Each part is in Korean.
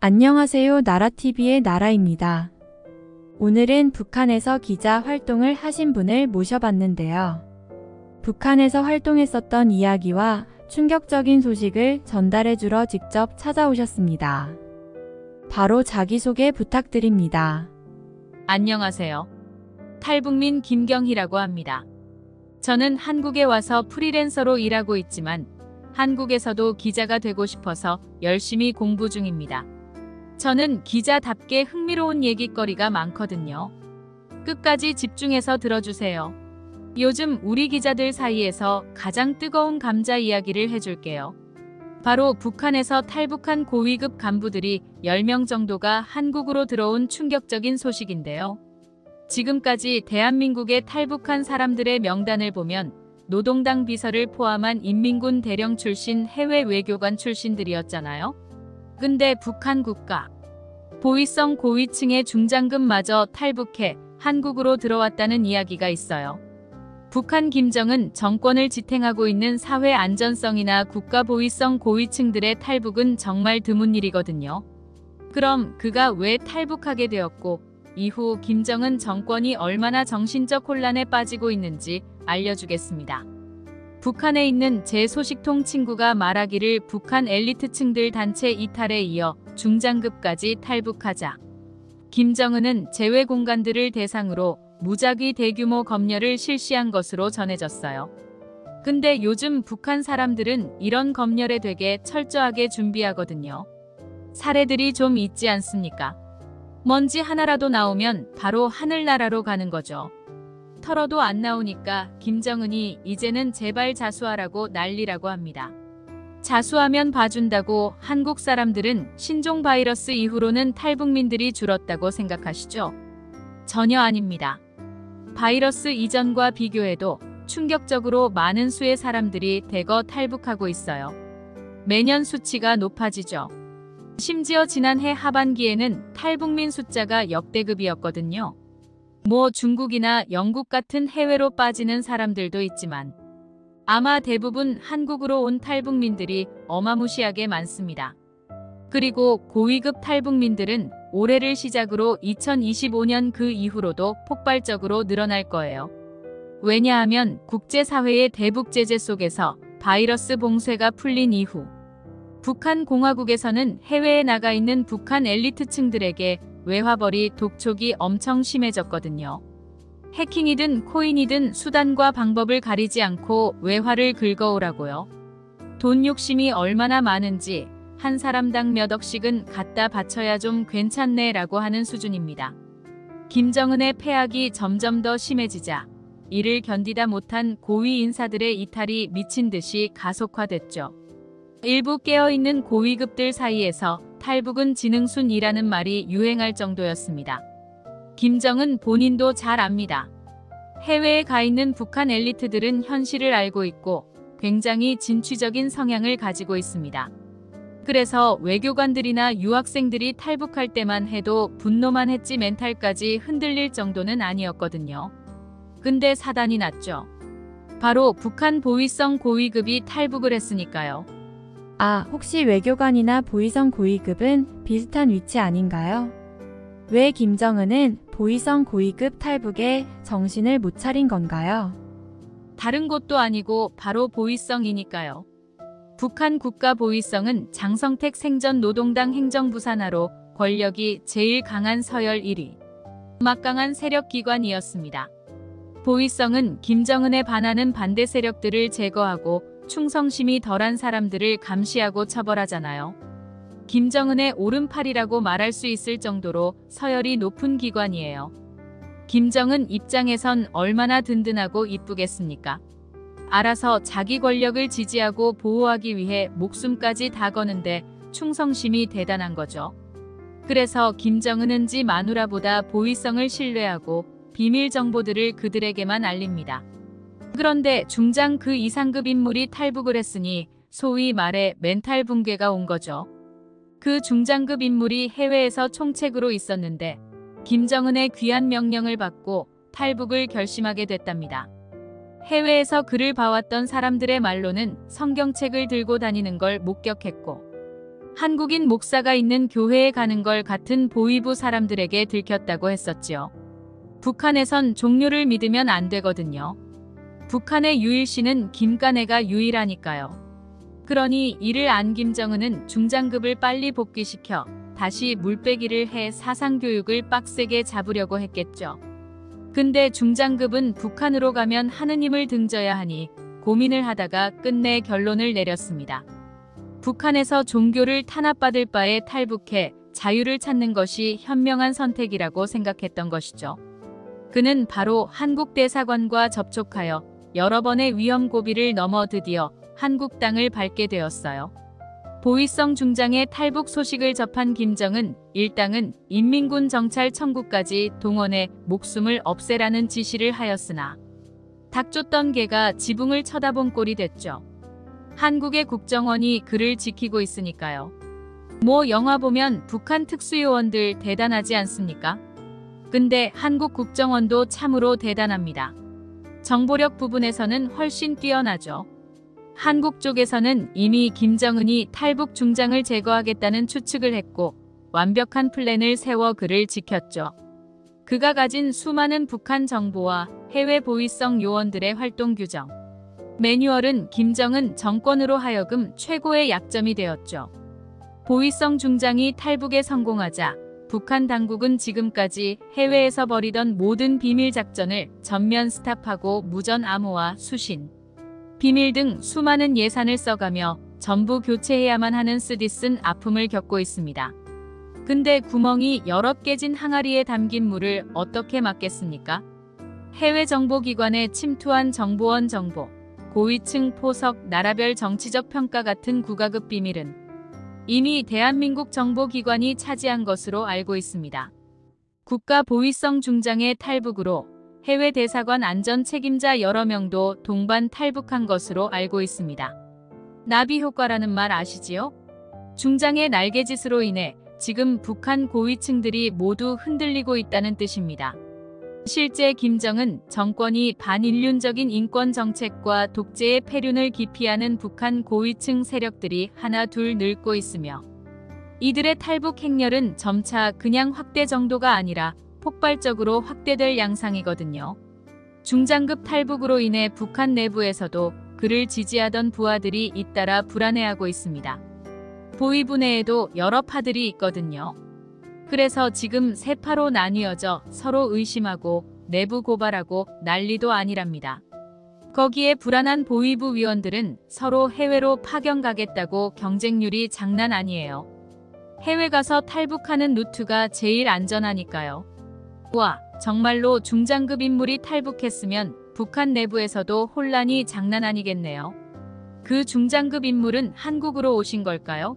안녕하세요. 나라TV의 나라입니다. 오늘은 북한에서 기자 활동을 하신 분을 모셔봤는데요. 북한에서 활동했었던 이야기와 충격적인 소식을 전달해주러 직접 찾아오셨습니다. 바로 자기소개 부탁드립니다. 안녕하세요. 탈북민 김경희라고 합니다. 저는 한국에 와서 프리랜서로 일하고 있지만 한국에서도 기자가 되고 싶어서 열심히 공부 중입니다. 저는 기자답게 흥미로운 얘기거리가 많거든요. 끝까지 집중해서 들어주세요. 요즘 우리 기자들 사이에서 가장 뜨거운 감자 이야기를 해줄게요. 바로 북한에서 탈북한 고위급 간부들이 10명 정도가 한국으로 들어온 충격적인 소식인데요. 지금까지 대한민국에 탈북한 사람들의 명단을 보면 노동당 비서를 포함한 인민군 대령 출신 해외 외교관 출신들이었잖아요. 근데 북한 국가 보위성 고위층의 중장급마저 탈북해 한국으로 들어왔다는 이야기가 있어요. 북한 김정은 정권을 지탱하고 있는 사회 안전성이나 국가 보위성 고위층들의 탈북은 정말 드문 일이거든요. 그럼 그가 왜 탈북하게 되었고 이후 김정은 정권이 얼마나 정신적 혼란에 빠지고 있는지 알려주겠습니다. 북한에 있는 제 소식통 친구가 말하기를 북한 엘리트층들 단체 이탈에 이어 중장급까지 탈북하자 김정은은 제외 공간들을 대상으로 무작위 대규모 검열을 실시한 것으로 전해졌어요. 근데 요즘 북한 사람들은 이런 검열에 되게 철저하게 준비하거든요. 사례들이 좀 있지 않습니까? 먼지 하나라도 나오면 바로 하늘나라로 가는 거죠. 털어도 안 나오니까 김정은이 이제는 제발 자수하라고 난리라고 합니다. 자수하면 봐준다고 한국 사람들은 신종 바이러스 이후로는 탈북민들이 줄었다고 생각하시죠? 전혀 아닙니다. 바이러스 이전과 비교해도 충격적으로 많은 수의 사람들이 대거 탈북하고 있어요. 매년 수치가 높아지죠. 심지어 지난해 하반기에는 탈북민 숫자가 역대급이었거든요. 뭐 중국이나 영국 같은 해외로 빠지는 사람들도 있지만 아마 대부분 한국으로 온 탈북민들이 어마무시하게 많습니다. 그리고 고위급 탈북민들은 올해를 시작으로 2025년 그 이후로도 폭발적으로 늘어날 거예요. 왜냐하면 국제사회의 대북 제재 속에서 바이러스 봉쇄가 풀린 이후 북한 공화국에서는 해외에 나가 있는 북한 엘리트층들에게 외화벌이 독촉이 엄청 심해졌거든요. 해킹이든 코인이든 수단과 방법을 가리지 않고 외화를 긁어오라고요. 돈 욕심이 얼마나 많은지 한 사람당 몇 억씩은 갖다 바쳐야 좀 괜찮네 라고 하는 수준입니다. 김정은의 패악이 점점 더 심해지자 이를 견디다 못한 고위 인사들의 이탈이 미친 듯이 가속화됐죠. 일부 깨어있는 고위급들 사이에서 탈북은 지능순이라는 말이 유행할 정도였습니다. 김정은 본인도 잘 압니다. 해외에 가 있는 북한 엘리트들은 현실을 알고 있고 굉장히 진취적인 성향을 가지고 있습니다. 그래서 외교관들이나 유학생들이 탈북할 때만 해도 분노만 했지 멘탈까지 흔들릴 정도는 아니었거든요. 근데 사단이 났죠. 바로 북한 보위성 고위급이 탈북을 했으니까요. 아, 혹시 외교관이나 보위성 고위급은 비슷한 위치 아닌가요? 왜 김정은은 보위성 고위급 탈북에 정신을 못 차린 건가요? 다른 곳도 아니고 바로 보위성이니까요. 북한 국가 보위성은 장성택 생전 노동당 행정부 산하로 권력이 제일 강한 서열 1위, 막강한 세력기관이었습니다. 보위성은 김정은에 반하는 반대 세력들을 제거하고 충성심이 덜한 사람들을 감시하고 처벌하잖아요. 김정은의 오른팔이라고 말할 수 있을 정도로 서열이 높은 기관이에요. 김정은 입장에선 얼마나 든든하고 이쁘겠습니까? 알아서 자기 권력을 지지하고 보호하기 위해 목숨까지 다 거는데 충성심이 대단한 거죠. 그래서 김정은은 지 마누라보다 보위성을 신뢰하고 비밀 정보들을 그들에게만 알립니다. 그런데 중장 그 이상급 인물이 탈북을 했으니 소위 말해 멘탈 붕괴가 온 거죠. 그 중장급 인물이 해외에서 총책으로 있었는데 김정은의 귀한 명령을 받고 탈북을 결심하게 됐답니다. 해외에서 그를 봐왔던 사람들의 말로는 성경책을 들고 다니는 걸 목격했고 한국인 목사가 있는 교회에 가는 걸 같은 보위부 사람들에게 들켰다고 했었지요. 북한에선 종교를 믿으면 안 되거든요. 북한의 유일신은 김간해가 유일하니까요. 그러니 이를 안 김정은은 중장급을 빨리 복귀시켜 다시 물빼기를 해 사상교육을 빡세게 잡으려고 했겠죠. 근데 중장급은 북한으로 가면 하느님을 등져야 하니 고민을 하다가 끝내 결론을 내렸습니다. 북한에서 종교를 탄압받을 바에 탈북해 자유를 찾는 것이 현명한 선택이라고 생각했던 것이죠. 그는 바로 한국 대사관과 접촉하여 여러 번의 위험 고비를 넘어 드디어 한국 땅을 밟게 되었어요. 보위성 중장의 탈북 소식을 접한 김정은 일당은 인민군 정찰 청구까지 동원해 목숨을 없애라는 지시를 하였으나 닥쳤던 개가 지붕을 쳐다본 꼴이 됐죠. 한국의 국정원이 그를 지키고 있으니까요. 뭐 영화 보면 북한 특수요원들 대단하지 않습니까? 근데 한국 국정원도 참으로 대단합니다. 정보력 부분에서는 훨씬 뛰어나죠. 한국 쪽에서는 이미 김정은이 탈북 중장을 제거하겠다는 추측을 했고 완벽한 플랜을 세워 그를 지켰죠. 그가 가진 수많은 북한 정보와 해외 보위성 요원들의 활동 규정, 매뉴얼은 김정은 정권으로 하여금 최고의 약점이 되었죠. 보위성 중장이 탈북에 성공하자 북한 당국은 지금까지 해외에서 벌이던 모든 비밀 작전을 전면 스탑하고 무전 암호와 수신, 비밀 등 수많은 예산을 써가며 전부 교체해야만 하는 쓰디쓴 아픔을 겪고 있습니다. 근데 구멍이 여러 깨진 항아리에 담긴 물을 어떻게 막겠습니까? 해외 정보기관에 침투한 정보원 정보, 고위층 포석, 나라별 정치적 평가 같은 국가급 비밀은 이미 대한민국 정보기관이 차지한 것으로 알고 있습니다. 국가보위성 중장의 탈북으로 해외 대사관 안전 책임자 여러 명도 동반 탈북한 것으로 알고 있습니다. 나비 효과라는 말 아시지요? 중장의 날개짓으로 인해 지금 북한 고위층들이 모두 흔들리고 있다는 뜻입니다. 실제 김정은 정권이 반인륜적인 인권 정책과 독재의 폐륜을 기피하는 북한 고위층 세력들이 하나 둘 늘고 있으며 이들의 탈북 행렬은 점차 그냥 확대 정도가 아니라 폭발적으로 확대될 양상이거든요. 중장급 탈북으로 인해 북한 내부에서도 그를 지지하던 부하들이 잇따라 불안해하고 있습니다. 보위부 내에도 여러 파들이 있거든요. 그래서 지금 세 파로 나뉘어져 서로 의심하고 내부 고발하고 난리도 아니랍니다. 거기에 불안한 보위부 위원들은 서로 해외로 파견 가겠다고 경쟁률이 장난 아니에요. 해외 가서 탈북하는 루트가 제일 안전하니까요. 와, 정말로 중장급 인물이 탈북했으면 북한 내부에서도 혼란이 장난 아니겠네요. 그 중장급 인물은 한국으로 오신 걸까요?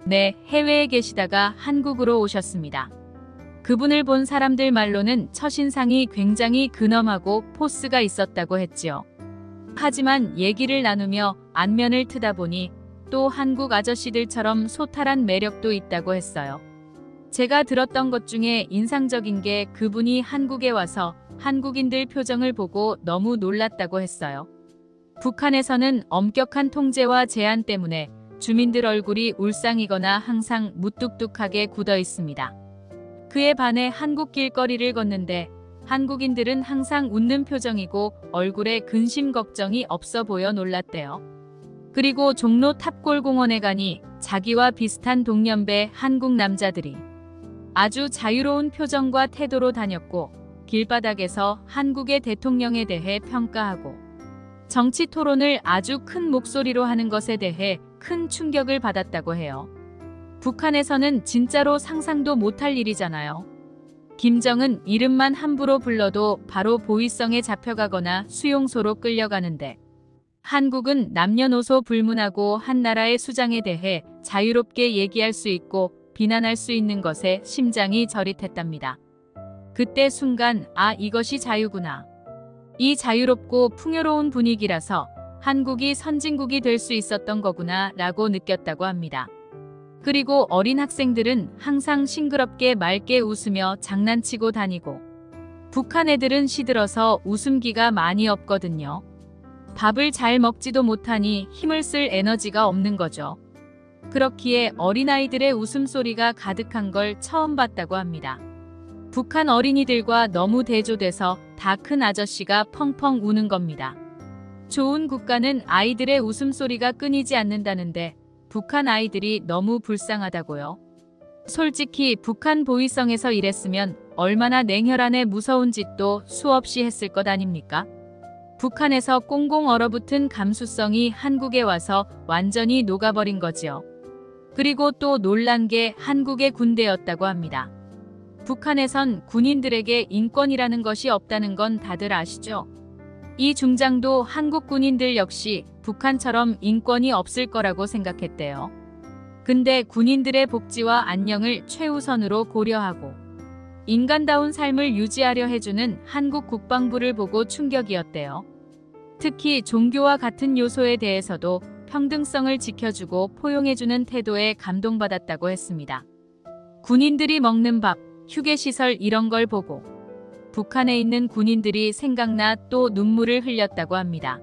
네, 해외에 계시다가 한국으로 오셨습니다. 그분을 본 사람들 말로는 첫인상이 굉장히 근엄하고 포스가 있었다고 했지요. 하지만 얘기를 나누며 안면을 트다 보니 또 한국 아저씨들처럼 소탈한 매력도 있다고 했어요. 제가 들었던 것 중에 인상적인 게 그분이 한국에 와서 한국인들 표정을 보고 너무 놀랐다고 했어요. 북한에서는 엄격한 통제와 제한 때문에 주민들 얼굴이 울상이거나 항상 무뚝뚝하게 굳어 있습니다. 그에 반해 한국 길거리를 걷는데 한국인들은 항상 웃는 표정이고 얼굴에 근심 걱정이 없어 보여 놀랐대요. 그리고 종로 탑골공원에 가니 자기와 비슷한 동년배 한국 남자들이 아주 자유로운 표정과 태도로 다녔고 길바닥에서 한국의 대통령에 대해 평가하고 정치 토론을 아주 큰 목소리로 하는 것에 대해 큰 충격을 받았다고 해요. 북한에서는 진짜로 상상도 못할 일이잖아요. 김정은 이름만 함부로 불러도 바로 보위성에 잡혀가거나 수용소로 끌려가는데 한국은 남녀노소 불문하고 한 나라의 수장에 대해 자유롭게 얘기할 수 있고 비난할 수 있는 것에 심장이 저릿했답니다. 그때 순간 아, 이것이 자유구나. 이 자유롭고 풍요로운 분위기라서 한국이 선진국이 될 수 있었던 거구나 라고 느꼈다고 합니다. 그리고 어린 학생들은 항상 싱그럽게 맑게 웃으며 장난치고 다니고 북한 애들은 시들어서 웃음기가 많이 없거든요. 밥을 잘 먹지도 못하니 힘을 쓸 에너지가 없는 거죠. 그렇기에 어린아이들의 웃음소리가 가득한 걸 처음 봤다고 합니다. 북한 어린이들과 너무 대조돼서 다 큰 아저씨가 펑펑 우는 겁니다. 좋은 국가는 아이들의 웃음소리가 끊이지 않는다는데 북한 아이들이 너무 불쌍하다고요. 솔직히 북한 보위성에서 일했으면 얼마나 냉혈한에 무서운 짓도 수없이 했을 것 아닙니까? 북한에서 꽁꽁 얼어붙은 감수성이 한국에 와서 완전히 녹아버린 거지요. 그리고 또 놀란 게 한국의 군대였다고 합니다. 북한에선 군인들에게 인권이라는 것이 없다는 건 다들 아시죠? 이 중장도 한국 군인들 역시 북한처럼 인권이 없을 거라고 생각했대요. 근데 군인들의 복지와 안녕을 최우선으로 고려하고 인간다운 삶을 유지하려 해주는 한국 국방부를 보고 충격이었대요. 특히 종교와 같은 요소에 대해서도 평등성을 지켜주고 포용해주는 태도에 감동받았다고 했습니다. 군인들이 먹는 밥, 휴게시설 이런 걸 보고 북한에 있는 군인들이 생각나 또 눈물을 흘렸다고 합니다.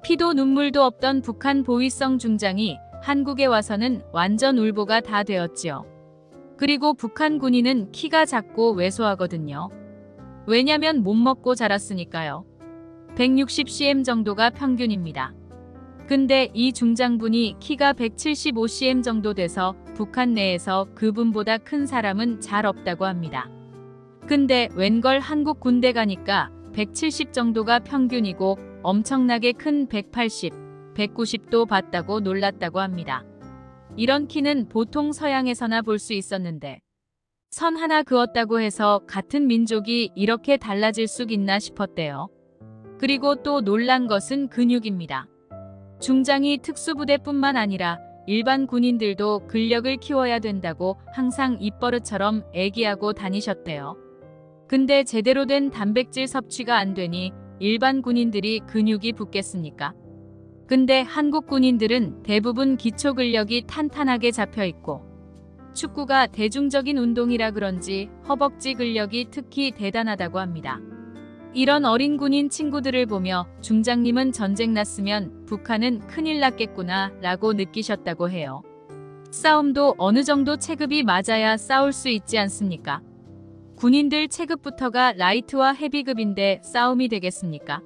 피도 눈물도 없던 북한 보위성 중장이 한국에 와서는 완전 울보가 다 되었지요. 그리고 북한 군인은 키가 작고 왜소하거든요. 왜냐면 못 먹고 자랐으니까요. 160cm 정도가 평균입니다. 근데 이 중장분이 키가 175cm 정도 돼서 북한 내에서 그분보다 큰 사람은 잘 없다고 합니다. 근데 웬걸 한국 군대 가니까 170 정도가 평균이고 엄청나게 큰 180, 190도 봤다고 놀랐다고 합니다. 이런 키는 보통 서양에서나 볼 수 있었는데 선 하나 그었다고 해서 같은 민족이 이렇게 달라질 수 있나 싶었대요. 그리고 또 놀란 것은 근육입니다. 중장이 특수부대뿐만 아니라 일반 군인들도 근력을 키워야 된다고 항상 입버릇처럼 애기하고 다니셨대요. 근데 제대로 된 단백질 섭취가 안 되니 일반 군인들이 근육이 붙겠습니까? 근데 한국 군인들은 대부분 기초 근력이 탄탄하게 잡혀 있고 축구가 대중적인 운동이라 그런지 허벅지 근력이 특히 대단하다고 합니다. 이런 어린 군인 친구들을 보며 중장님은 전쟁 났으면 북한은 큰일 났겠구나 라고 느끼셨다고 해요. 싸움도 어느 정도 체급이 맞아야 싸울 수 있지 않습니까? 군인들 체급부터가 라이트와 헤비급인데 싸움이 되겠습니까?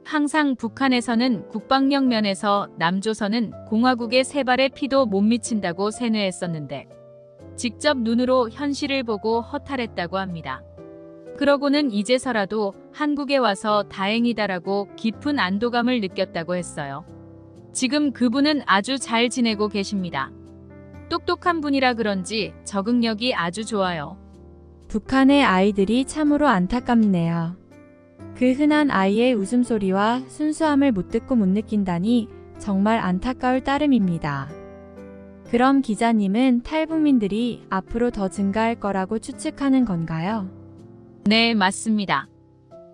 항상 북한에서는 국방력 면에서 남조선은 공화국의 세 발의 피도 못 미친다고 세뇌했었는데 직접 눈으로 현실을 보고 허탈했다고 합니다. 그러고는 이제서라도 한국에 와서 다행이다라고 깊은 안도감을 느꼈다고 했어요. 지금 그분은 아주 잘 지내고 계십니다. 똑똑한 분이라 그런지 적응력이 아주 좋아요. 북한의 아이들이 참으로 안타깝네요. 그 흔한 아이의 웃음소리와 순수함을 못 듣고 못 느낀다니 정말 안타까울 따름입니다. 그럼 기자님은 탈북민들이 앞으로 더 증가할 거라고 추측하는 건가요? 네, 맞습니다.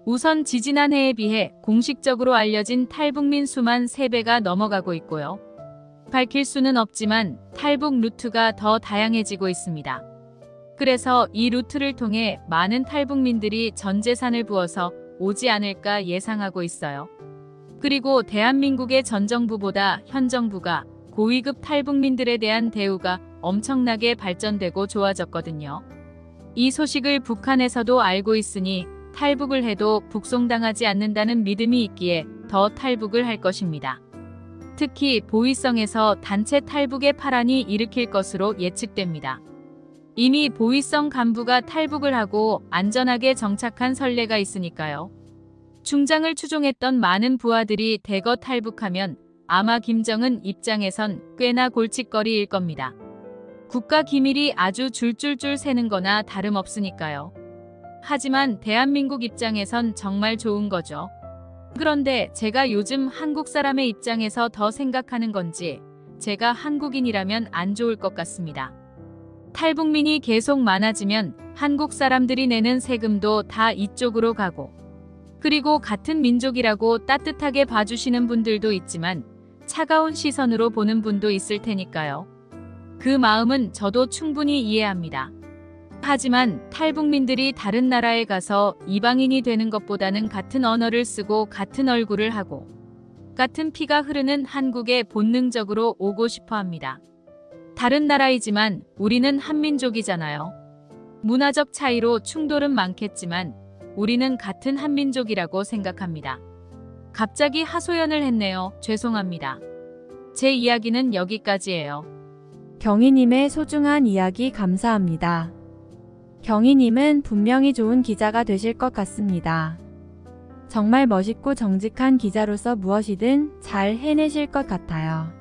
우선 지지난해에 비해 공식적으로 알려진 탈북민 수만 3배가 넘어가고 있고요. 밝힐 수는 없지만 탈북 루트가 더 다양해지고 있습니다. 그래서 이 루트를 통해 많은 탈북민들이 전 재산을 부어서 오지 않을까 예상하고 있어요. 그리고 대한민국의 전 정부보다 현 정부가 고위급 탈북민들에 대한 대우가 엄청나게 발전되고 좋아졌거든요. 이 소식을 북한에서도 알고 있으니 탈북을 해도 북송당하지 않는다는 믿음이 있기에 더 탈북을 할 것입니다. 특히 보위성에서 단체 탈북의 파란이 일으킬 것으로 예측됩니다. 이미 보위성 간부가 탈북을 하고 안전하게 정착한 선례가 있으니까요. 중장을 추종했던 많은 부하들이 대거 탈북하면 아마 김정은 입장에선 꽤나 골칫거리일 겁니다. 국가 기밀이 아주 줄줄줄 새는 거나 다름없으니까요. 하지만 대한민국 입장에선 정말 좋은 거죠. 그런데 제가 요즘 한국 사람의 입장에서 더 생각하는 건지 제가 한국인이라면 안 좋을 것 같습니다. 탈북민이 계속 많아지면 한국 사람들이 내는 세금도 다 이쪽으로 가고 그리고 같은 민족이라고 따뜻하게 봐주시는 분들도 있지만 차가운 시선으로 보는 분도 있을 테니까요. 그 마음은 저도 충분히 이해합니다. 하지만 탈북민들이 다른 나라에 가서 이방인이 되는 것보다는 같은 언어를 쓰고 같은 얼굴을 하고 같은 피가 흐르는 한국에 본능적으로 오고 싶어 합니다. 다른 나라이지만 우리는 한민족이잖아요. 문화적 차이로 충돌은 많겠지만 우리는 같은 한민족이라고 생각합니다. 갑자기 하소연을 했네요. 죄송합니다. 제 이야기는 여기까지예요. 경희님의 소중한 이야기 감사합니다. 경희님은 분명히 좋은 기자가 되실 것 같습니다. 정말 멋있고 정직한 기자로서 무엇이든 잘 해내실 것 같아요.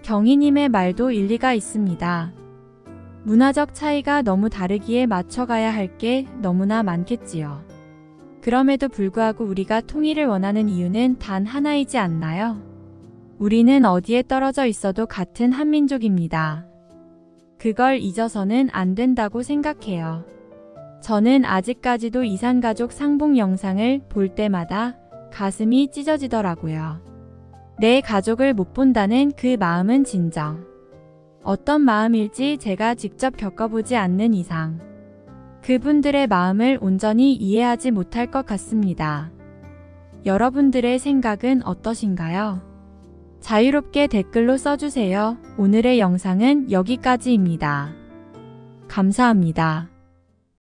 경희님의 말도 일리가 있습니다. 문화적 차이가 너무 다르기에 맞춰가야 할 게 너무나 많겠지요. 그럼에도 불구하고 우리가 통일을 원하는 이유는 단 하나이지 않나요? 우리는 어디에 떨어져 있어도 같은 한민족입니다. 그걸 잊어서는 안 된다고 생각해요. 저는 아직까지도 이산가족 상봉 영상을 볼 때마다 가슴이 찢어지더라고요. 내 가족을 못 본다는 그 마음은 진정. 어떤 마음일지 제가 직접 겪어보지 않는 이상 그분들의 마음을 온전히 이해하지 못할 것 같습니다. 여러분들의 생각은 어떠신가요? 자유롭게 댓글로 써주세요. 오늘의 영상은 여기까지입니다. 감사합니다.